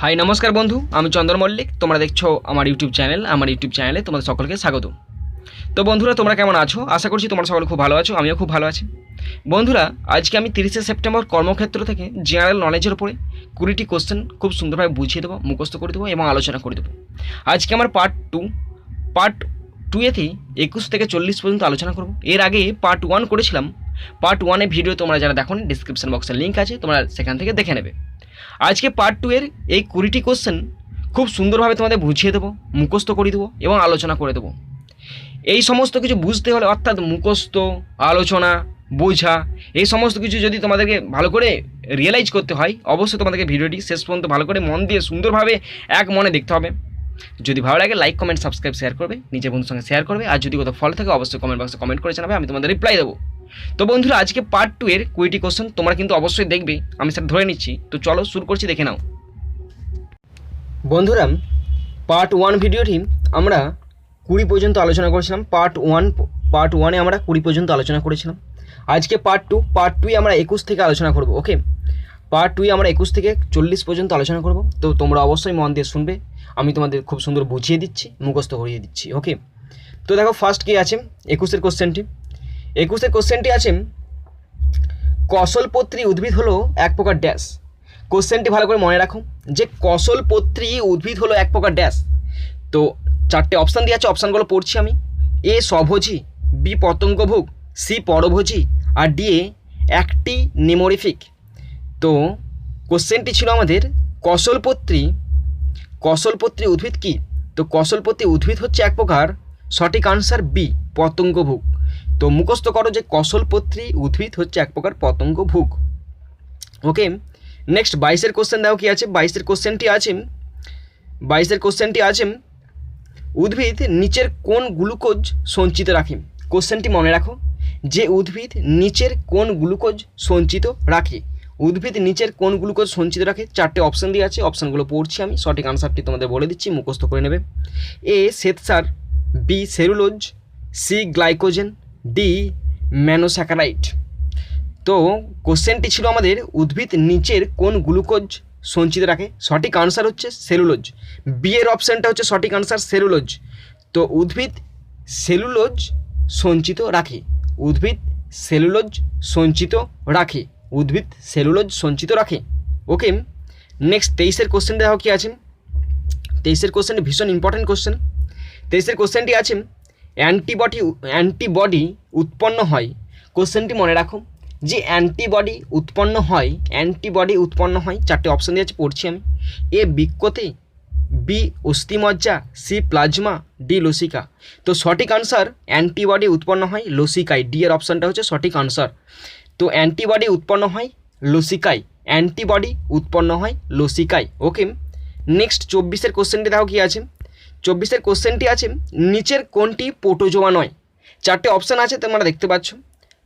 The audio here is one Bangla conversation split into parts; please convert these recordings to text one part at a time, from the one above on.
হাই নমস্কার বন্ধু, আমি চন্দন মল্লিক। তোমরা দেখছো আমার ইউটিউব চ্যানেলে তোমাদের সকলকে স্বাগত। তো বন্ধুরা, তোমরা কেমন আছো? আশা করছি তোমরা সকলে খুব ভালো আছো, আমিও খুব ভালো আছি। বন্ধুরা, আজকে আমি 30শে সেপ্টেম্বর কর্মক্ষেত্র থেকে জেনারেল নলেজের উপরে 20টি কোশ্চেন খুব সুন্দরভাবে বুঝিয়ে দেবো, মুখস্থ করে দেবো এবং আলোচনা করে দেবো। আজকে আমার পার্ট টু এতেই 21 থেকে 40 পর্যন্ত আলোচনা করব। এর আগে পার্ট 1 করেছিলাম। পার্ট 1 ভিডিও তোমরা যারা দেখোনি, ডিসক্রিপশন বক্সের লিঙ্ক আছে, তোমরা সেখান থেকে দেখে নেবে। আজকে পার্ট 2 এর এই 20টি কোশ্চেন খুব সুন্দরভাবে তোমাদের বুঝিয়ে দেবো, মুখস্থ করে দেবো এবং আলোচনা করে দেবো। এই সমস্ত কিছু বুঝতে হলে, অর্থাৎ মুখস্থ, আলোচনা, বোঝা, এই সমস্ত কিছু যদি তোমাদেরকে ভালো করে রিয়েলাইজ করতে হয়, অবশ্যই তোমাদেরকে ভিডিওটি শেষ পর্যন্ত ভালো করে মন দিয়ে সুন্দরভাবে এক মনে দেখতে হবে। যদি ভালো লাগে লাইক, কমেন্ট, সাবস্ক্রাইব, শেয়ার করবে, নিজের বন্ধুর সঙ্গে শেয়ার করবে। আর যদি কোথাও ফল থাকে অবশ্যই কমেন্ট বক্সে কমেন্ট করে জানাবে, আমি তোমাদের রিপ্লাই দেবো। তো বন্ধুরা, আজকে পার্ট 2 এর 20টি কোশ্চেন তোমরা কিন্তু অবশ্যই দেখবে, আমি সেটা ধরে নিচ্ছি। তো চলো শুরু করছি, দেখে নাও। বন্ধুরা, পার্ট 1 ভিডিওটি আমরা 20 পর্যন্ত আলোচনা করেছিলাম। পার্ট 1 আমরা 20 পর্যন্ত আলোচনা করেছিলাম। আজকে পার্ট 2 আমরা 21 থেকে আলোচনা করব। ওকে, পার্ট 2 আমরা 21 থেকে 40 পর্যন্ত আলোচনা করব। তো তোমরা অবশ্যই মন দিয়ে শুনবে, আমি তোমাদের খুব সুন্দর বুঝিয়ে দিচ্ছি, মুখস্থ করিয়ে দিচ্ছি। ওকে, তো দেখো ফার্স্ট কি আছে 21 কোশ্চেনটি আছে, কসলপত্রী উদ্ভিদ হলো এক প্রকার ড্যাশ। কোশ্চেনটি ভালো করে মনে রাখো যে কসলপত্রী উদ্ভিদ হলো এক প্রকার ড্যাশ। তো 4টে অপশান দিয়ে আছে, অপশানগুলো পড়ছি আমি। এ স্বভোজী, বি পতঙ্গভোগ, সি পরভোজী, আর ডি একটি নিমোরিফিক। তো কোশ্চেনটি ছিল আমাদের কসলপত্রী উদ্ভিদ কি? তো কসলপত্রী উদ্ভিদ হচ্ছে এক প্রকার, সঠিক আনসার বি পতঙ্গভোগ। তো মুখস্থ করো যে কসলপত্রী উদ্ভিদ হচ্ছে এক প্রকার পতঙ্গভোগ। ওকে, নেক্সট 22 কোশ্চেন দেখো কি আছে। 22 কোশ্চেনটি আছে উদ্ভিদ নিচের কোন গ্লুকোজ সঞ্চিত রাখে? কোশ্চেনটি মনে রাখো যে উদ্ভিদ নিচের কোন গ্লুকোজ সঞ্চিত রাখে। 4টে অপশান দিয়ে আছে, অপশানগুলো পড়ছি আমি। সঠিক আনসারটি তোমাদের বলে দিচ্ছি, মুখস্থ করে নেবে। এ শ্বেতসার, B cellulose, C glycogen, D monosaccharide. তো কোশ্চেনটি ছিল আমাদের উদ্ভিদ নিচের কোন গ্লুকোজ সঞ্চিত রাখে। সঠিক আনসার হচ্ছে সেলুলোজ। বি এর অপশানটা হচ্ছে সঠিক আনসার সেলুলোজ। তো উদ্ভিদ সেলুলোজ সঞ্চিত রাখে। ওকে, নেক্সট 23 কোশ্চেন দেখো কি আছে। 23 কোশ্চেনটি ভীষণ ইম্পর্টেন্ট কোশ্চেন। 23 কোশ্চেনটি আছে অ্যান্টিবডি উৎপন্ন হয়। কোশ্চেনটি মনে রাখো যে অ্যান্টিবডি উৎপন্ন হয়। 4টে অপশান দিয়ে আছে, পড়ছি আমি। এ বৃক্কতে, বি অস্থিমজ্জা, সি প্লাজমা, ডি লসিকা। তো সঠিক আনসার অ্যান্টিবডি উৎপন্ন হয় লসিকায়। ডি এর অপশানটা হচ্ছে সঠিক আনসার। তো অ্যান্টিবডি উৎপন্ন হয় লসিকায়। ওকে, নেক্সট 24 কোশ্চেনটি দেখো কি আছে। 24 কোশ্চেনটি আছে নিচের কোনটি প্রোটোজোয়া নয়? 4টে অপশান আছে, তোমরা দেখতে পাচ্ছ।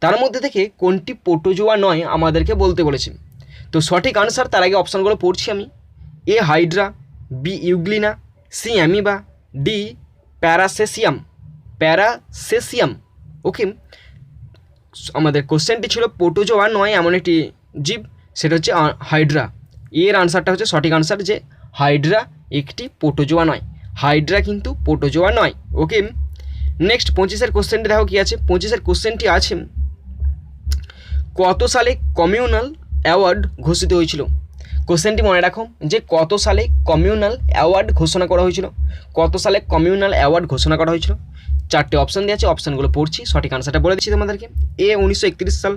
তার মধ্যে থেকে কোনটি প্রোটোজোয়া নয় আমাদেরকে বলতে বলেছে। তো সঠিক আনসার, তার আগে অপশানগুলো পড়ছি আমি। A hydra, B euglena, C amoeba, D paramecium. Okay, আমাদের কোশ্চেনটি ছিল প্রোটোজোয়া নয় এমন একটি জীব, সেটা হচ্ছে হাইড্রা। এর আনসারটা হচ্ছে সঠিক আনসার যে হাইড্রা একটি প্রোটোজোয়া নয়। হাইড্রা কিন্তু প্রোটোজোয়া নয়। ওকে, নেক্সট 25 কোশ্চেনটি দেখো কি আছে। 25 কোশ্চেনটি আছে কত সালে কমিউনাল অ্যাওয়ার্ড ঘোষিত হয়েছিল? কোশ্চেনটি মনে রাখো যে কত সালে কমিউনাল অ্যাওয়ার্ড ঘোষণা করা হয়েছিল। 4টে অপশান দিয়ে আছে, অপশানগুলো পড়ছি। সঠিক আনসারটা বলে দিচ্ছি তোমাদেরকে। এ 1931 সাল,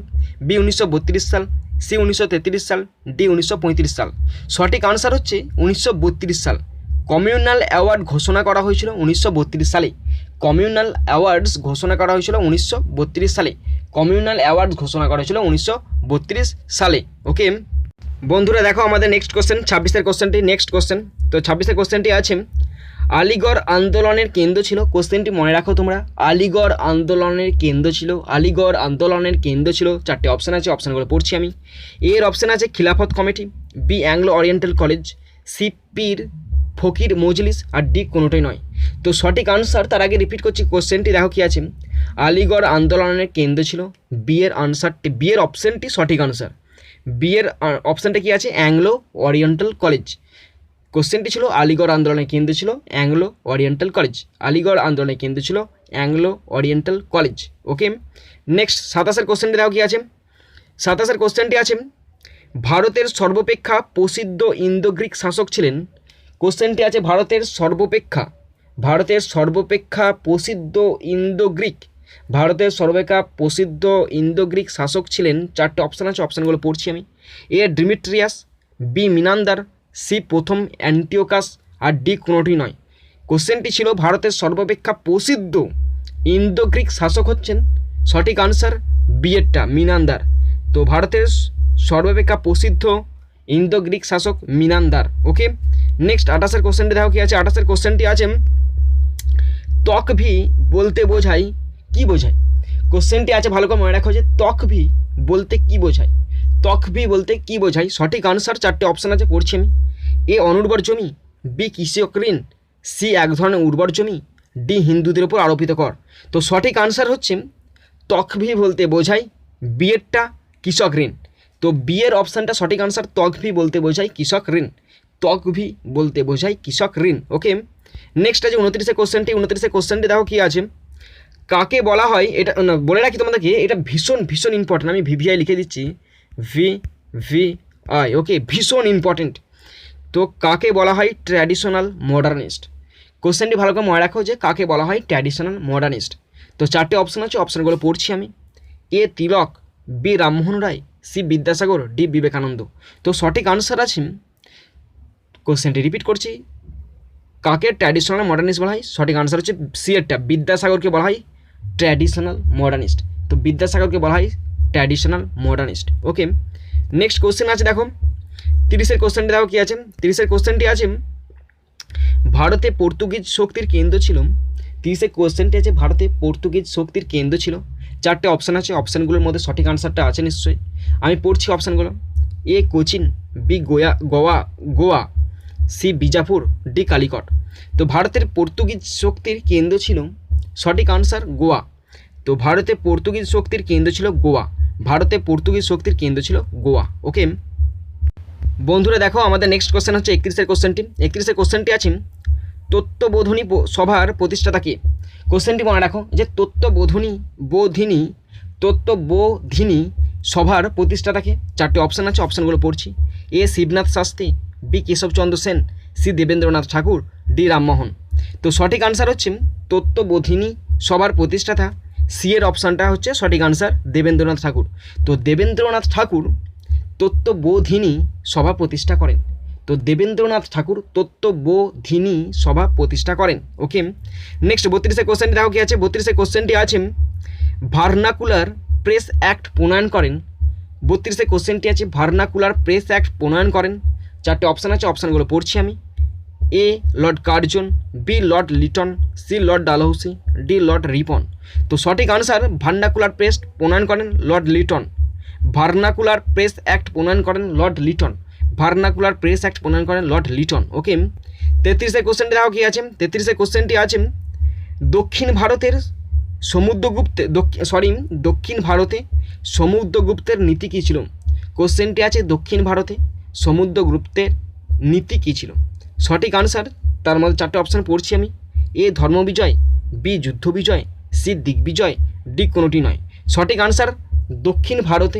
বি 1932 সাল, সি 1933 সাল, ডি 1935 সাল। সঠিক আনসার হচ্ছে 1932 সাল। কমিউনাল অ্যাওয়ার্ড ঘোষণা করা হয়েছিল 1932 সালে। কমিউনাল অ্যাওয়ার্ডস ঘোষণা করা হয়েছিল 1932 সালে। ওকে বন্ধুরা, দেখো আমাদের নেক্সট কোশ্চেন 26 কোশ্চেনটি। তো 26 কোশ্চেনটি আছে আলিগড় আন্দোলনের কেন্দ্র ছিল। কোশ্চেনটি মনে রাখো তোমরা, আলিগড় আন্দোলনের কেন্দ্র ছিল। 4টে অপশান আছে, অপশানগুলো পড়ছি আমি। এর অপশান আছে Khilafat committee, B Anglo oriental college, C পীর ফকির মজলিস, আর ডি কোনোটাই নয়। তো সঠিক আনসার, তার আগে রিপিট করছি কোশ্চেনটি দেখো কি আছে। আলিগড় আন্দোলনের কেন্দ্র ছিল, বি এর অপশানটি সঠিক আনসার। বি এর অপশানটা কি আছে? Anglo oriental college. কোশ্চেনটি ছিল আলিগড় আন্দোলনের কেন্দ্র ছিল অ্যাংলো ওরিয়েন্টাল কলেজ। আলিগড় আন্দোলনের কেন্দ্র ছিল অ্যাংলো ওরিয়েন্টাল কলেজ। ওকে, নেক্সট 27 কোশ্চেনটি দেখো কি আছে। 27 কোশ্চেনটি আছে, ভারতের সর্বাপেক্ষা প্রসিদ্ধ ইন্দো গ্রিক শাসক ছিলেন। কোশ্চেনটি আছে ভারতের সর্বাপেক্ষা প্রসিদ্ধ ইন্দো গ্রিক শাসক ছিলেন। 4টে অপশান আছে, অপশানগুলো পড়ছি আমি। এ ডিমিট্রিয়াস, বি মিনান্দার, সি প্রথম অ্যান্টিওকাস, আর ডি কোনোটি নয়। কোশ্চেনটি ছিল ভারতের সর্বাপেক্ষা প্রসিদ্ধ ইন্দো গ্রিক শাসক হচ্ছেন, সঠিক আনসার বি এরটা মিনান্দার। তো ভারতের সর্বাপেক্ষা প্রসিদ্ধ ইন্দো গ্রিক শাসক মিনান্দার। ওকে, নেক্সট 28 কোশ্চেনটি দেখো কি আছে। 28 কোশ্চেনটি আছে, তকভি বলতে বোঝায় কি বোঝায়। কোশ্চেনটি আছে ভালো করে মনে রাখো যে তকভি বলতে কি বোঝায়। সঠিক আনসার 4টে অপশান আছে, পড়ছি আমি। এ অনুর্বর জমি, বি কৃষক ঋণ, সি এক ধরনের উর্বর জমি, ডি হিন্দুদের উপর আরোপিত কর। তো সঠিক আনসার হচ্ছে তকভি বলতে বোঝায় বি এরটা কৃষক ঋণ। তো বি এর অপশানটা সঠিক আনসার, তকভি বলতে বোঝায় কৃষক ঋণ। ওকে, নেক্সট আছে 29 কোশ্চেনটি দেখো কি আছে। কাকে বলা হয়, এটা বলে রাখি তোমাদেরকে, এটা ভীষণ ইম্পর্টেন্ট। আমি ভিভিআই লিখে দিচ্ছি, VVI। ওকে, ভীষণ ইম্পর্টেন্ট। তো কাকে বলা হয় ট্র্যাডিশনাল মডার্নিস্ট। কোশ্চেনটি ভালো করে মনে রাখো যে কাকে বলা হয় ট্র্যাডিশনাল মডার্নিস্ট। তো 4টে অপশান আছে, অপশানগুলো পড়ছি আমি। এ তিলক, B Rammohan Roy, C Vidyasagar, D Vivekananda. তো সঠিক আনসার আছে, কোশ্চেনটি রিপিট করছি, কাকে ট্র্যাডিশনাল মডার্নিস্ট বলা হয়। সঠিক আনসার হচ্ছে সি এরটা, বিদ্যাসাগরকে বলা হয় ট্র্যাডিশনাল মডার্নিস্ট। তো বিদ্যাসাগরকে বলা হয় ট্র্যাডিশনাল মডার্নিস্ট। ওকে, নেক্সট কোশ্চেন আছে দেখো 30 কোশ্চেনটি দেখো কি আছে। 30 কোশ্চেনটি আছে, ভারতে পর্তুগিজ শক্তির কেন্দ্র ছিল। 30 কোশ্চেনটি আছে, ভারতে পর্তুগিজ শক্তির কেন্দ্র ছিল। 4টে অপশান আছে, অপশানগুলোর মধ্যে সঠিক আনসারটা আছে নিশ্চয়ই। আমি পড়ছি অপশানগুলো। A Cochin, B Goa, C Bijapur, D Calicut. তো ভারতের পর্তুগিজ শক্তির কেন্দ্র ছিল, সঠিক আনসার গোয়া। তো ভারতে পর্তুগিজ শক্তির কেন্দ্র ছিল গোয়া। ওকে বন্ধুরা, দেখো আমাদের নেক্সট কোশ্চেন হচ্ছে 31 কোশ্চেনটি। 31 কোশ্চেনটি আছে, তত্ত্ববোধিনী সভার প্রতিষ্ঠাতা কে। কোশ্চেনটি মনে রাখো যে তত্ত্ববোধিনী সভার প্রতিষ্ঠাতাকে। 4টে অপশান আছে, অপশানগুলো পড়ছি। এ শিবনাথ শাস্ত্রী, বি কেশবচন্দ্র সেন, সি দেবেন্দ্রনাথ ঠাকুর, ডি রামমোহন। তো সঠিক আনসার হচ্ছে তত্ত্ববোধিনী সভার প্রতিষ্ঠাতা, সি এর অপশানটা হচ্ছে সঠিক আনসার দেবেন্দ্রনাথ ঠাকুর। তো দেবেন্দ্রনাথ ঠাকুর তত্ত্ববোধিনী সভা প্রতিষ্ঠা করেন। ওকে, নেক্সট 32 কোশ্চেনটি দেখো কি আছে। 32 কোশ্চেনটি আছে, ভার্নাকুলার প্রেস অ্যাক্ট প্রণয়ন করেন। 32 কোশ্চেনটি আছে, ভার্নাকুলার প্রেস অ্যাক্ট প্রণয়ন করেন। 4টে অপশান আছে, অপশানগুলো পড়ছি আমি। A lord Curzon, B lord Lytton, C lord Dalhousie, D lord Ripon. তো সঠিক আনসার ভার্নাকুলার প্রেস প্রণয়ন করেন lord Lytton. Vernacular press act প্রণয়ন করেন লর্ড লিটন। ওকে, 33 কোশ্চেনটি দেখো কি আছে। 33 কোশ্চেনটি আছে, দক্ষিণ ভারতে সমুদ্রগুপ্তের নীতি কী ছিল। কোশ্চেনটি আছে, দক্ষিণ ভারতে সমুদ্রগুপ্তের নীতি কী ছিল। সঠিক আনসার তার মধ্যে 4টে অপশান পড়ছি আমি। এ ধর্মবিজয়, বি যুদ্ধ বিজয়, সি দিগ্বিজয়, ডি কোনোটি নয়। সঠিক আনসার দক্ষিণ ভারতে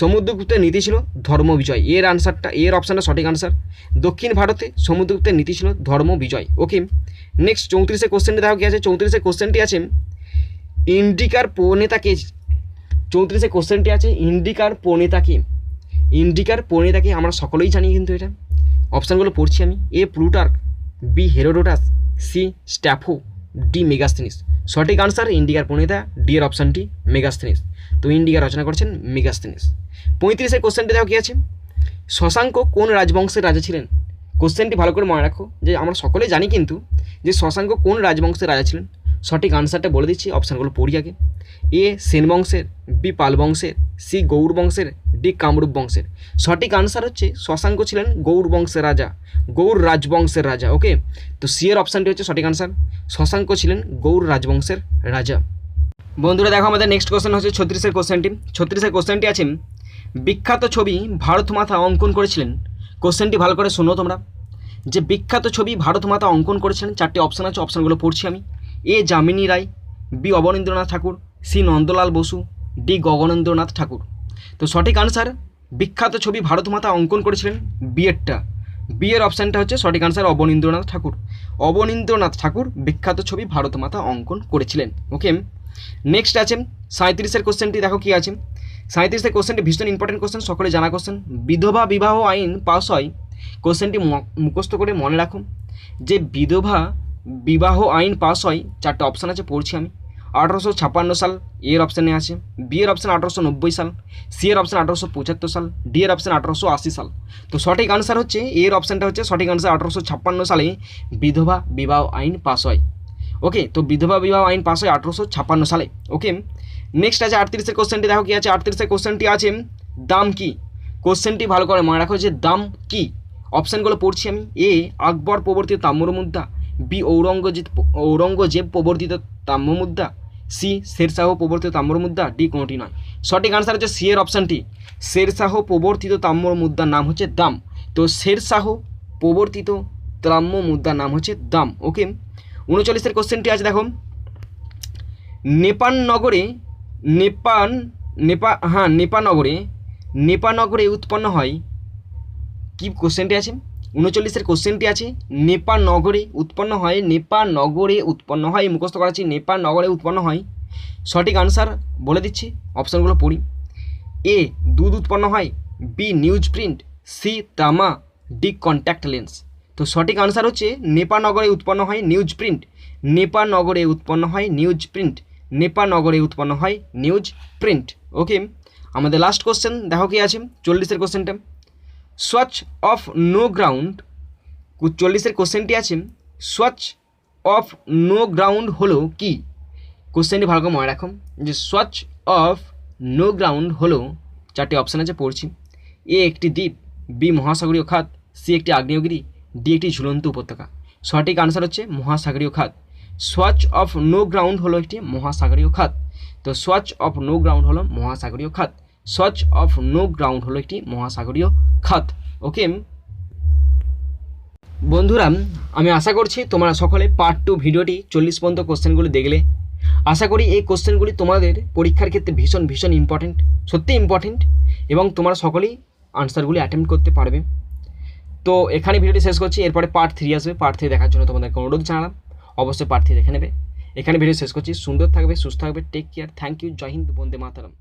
সমুদ্রগুপ্তের নীতি ছিল ধর্মবিজয়। এর অপশানটা সঠিক আনসার। দক্ষিণ ভারতে সমুদ্রগুপ্তের নীতি ছিল ধর্মবিজয়। ওকে, নেক্সট 34 কোশ্চেনটি দেখো কি আছে। 34 কোশ্চেনটি আছে, ইন্ডিকার প্রণেতা কে। 34 কোশ্চেনটি আছে, ইন্ডিকার প্রণেতাকে আমরা সকলেই জানি কিন্তু এটা। অপশানগুলো পড়ছি আমি। A Plutarch, B Herodotus, C Strabo, D Megasthenes. সঠিক আনসার ইন্ডিকার প্রণেতা ডি এর অপশানটি মেগাস্থেনিস। তো ইন্ডিকা রচনা করেছেন মেগাস্থেনিস। 35 কোশ্চেনটি দেখো কি আছে। শশাঙ্ক কোন রাজবংশের রাজা ছিলেন। কোশ্চেনটি ভালো করে মনে রাখো যে আমরা সকলেই জানি কিন্তু যে শশাঙ্ক কোন রাজবংশের রাজা ছিলেন। সঠিক আনসারটা বলে দিচ্ছি, অপশানগুলো পড়ি আগে। এ সেন বংশের, বি পাল বংশের, সি গৌড় বংশের, ডি কামরূপ বংশের। সঠিক আনসার হচ্ছে শশাঙ্ক ছিলেন গৌড় রাজবংশের রাজা। ওকে, তো সি এর অপশানটি হচ্ছে সঠিক আনসার, শশাঙ্ক ছিলেন গৌড় রাজবংশের রাজা। বন্ধুরা দেখো আমাদের নেক্সট কোশ্চেন হচ্ছে 36 কোশ্চেনটি। 36 কোশ্চেনটি আছে, বিখ্যাত ছবি ভারত মাতা অঙ্কন করেছিলেন। কোশ্চেনটি ভালো করে শোনো তোমরা। যে বিখ্যাত ছবি ভারত মাতা অঙ্কন করেছিলেন? চারটি অপশান আছে, অপশানগুলো পড়ছি আমি। এ যামিনী রায়, বি অবনীন্দ্রনাথ ঠাকুর, সি নন্দলাল বসু, ডি গগনেন্দ্রনাথ ঠাকুর। তো সঠিক আনসার বিখ্যাত ছবি ভারত মাতা অঙ্কন করেছিলেন বিয়েরটা, বিয়ের অপশানটা হচ্ছে সঠিক আনসার অবনীন্দ্রনাথ ঠাকুর। অবনীন্দ্রনাথ ঠাকুর বিখ্যাত ছবি ভারত মাতা অঙ্কন করেছিলেন। ওকে, নেক্সট আছে 37-এর কোশ্চেনটি, দেখো কি আছে। 37-এর কোশ্চেনটি ভীষণ ইম্পর্টেন্ট কোশ্চেন, সকলে জানা কোশ্চেন। বিধবা বিবাহ আইন পাস হয়, কোশ্চেনটি মুখস্থ করে মনে রাখো। যে বিধবা বিবাহ আইন পাস হয়, চারটে অপশান আছে, পড়ছি আমি। 1856 সাল এর অপশানে আছে, বি এর অপশান 1890 সাল, সি এর অপশান 1875 সাল, ডি এর অপশান 1880 সাল। তো সঠিক আনসার হচ্ছে এর অপশানটা হচ্ছে সঠিক আনসার 1856 সালে বিধবা বিবাহ আইন পাস হয়। ওকে, তো বিধবা বিবাহ আইন পাস হয় 1856 সালে। ওকে, নেক্সট আছে 38-এর কোশ্চেনটি, দেখো কি আছে। 38-এর কোশ্চেনটি আছে দাম কি। কোশ্চেনটি ভালো করে মনে রাখো যে দাম কি। অপশানগুলো পড়ছি আমি। এ আকবর প্রবর্তিত তাম্র মুদ্রা, বি ঔরঙ্গজেব প্রবর্তিত তাম্র মুদ্রা, সি শেরশাহ প্রবর্তিত তাম্র মুদ্রা, ডি কোনোটি নয়। সঠিক আনসার হচ্ছে সি এর অপশানটি। শেরশাহ প্রবর্তিত তাম্র মুদ্রার নাম হচ্ছে দাম। তো শেরশাহ প্রবর্তিত তাম্র মুদ্রার নাম হচ্ছে দাম। ওকে, 39-এর কোশ্চেনটি আছে, দেখো। নেপানগরে উৎপন্ন হয় কি। কোশ্চেনটি আছে 39-এর কোশ্চেনটি আছে নেপানগরে উৎপন্ন হয়, মুখস্থ করাচ্ছি, নেপানগরে উৎপন্ন হয়। সঠিক আনসার বলে দিচ্ছি, অপশানগুলো পড়ি। এ দুধ উৎপন্ন হয়, বি নিউজ প্রিন্ট, সি তামা, ডি কন্ট্যাক্ট লেন্স। তো সঠিক আনসার হচ্ছে নেপানগরে উৎপন্ন হয় নিউজ প্রিন্ট, নেপানগরে উৎপন্ন হয় নিউজ প্রিন্ট, নেপানগরে উৎপন্ন হয় নিউজ প্রিন্ট। ওকে, আমাদের লাস্ট কোশ্চেন, দেখো কি আছে 40-এর কোশ্চেনটা। সোয়াচ অফ নো গ্রাউন্ড, 40-এর কোশ্চেনটি আছে সোয়াচ অফ নো গ্রাউন্ড হলো কি। কোশ্চেনটি ভালো করে মনে রাখো যে সোয়াচ অফ নো গ্রাউন্ড হলো, চারটি অপশান আছে, পড়ছি। এ একটি দ্বীপ, বি মহাসাগরীয় খাত, সি একটি আগ্নেয়গিরি, ডি একটি ঝুলন্ত উপত্যকা। সঠিক আনসার হচ্ছে মহাসাগরীয় খাত। সোয়াচ অফ নো গ্রাউন্ড হলো একটি মহাসাগরীয় খাত। তো সোয়াচ অফ নো গ্রাউন্ড হলো মহাসাগরীয় খাত। সোয়াচ অফ নো গ্রাউন্ড হলো একটি মহাসাগরীয় খাত। ওকে বন্ধুরা, আমি আশা করছি তোমরা সকলে পার্ট 2 ভিডিওটি 40 পর্যন্ত কোশ্চেনগুলি দেখলে। আশা করি এই কোশ্চেনগুলি তোমাদের পরীক্ষার ক্ষেত্রে ভীষণ ইম্পর্টেন্ট, সত্যি ইম্পর্টেন্ট, এবং তোমরা সকলেই আনসারগুলি অ্যাটেম্প্ট করতে পারবে। তো এখানে ভিডিওটি শেষ করছি, এরপরে পার্ট 3 আসবে। পার্ট 3 দেখার জন্য তোমাদেরকে অনুরোধ জানালাম, অবশ্যই পার্ট 3 দেখে নেবে। এখানে ভিডিও শেষ করছি, সুন্দর থাকবে, সুস্থ থাকবে, টেক কেয়ার, থ্যাংক ইউ, জয় হিন্দ, বন্দে মাতরম।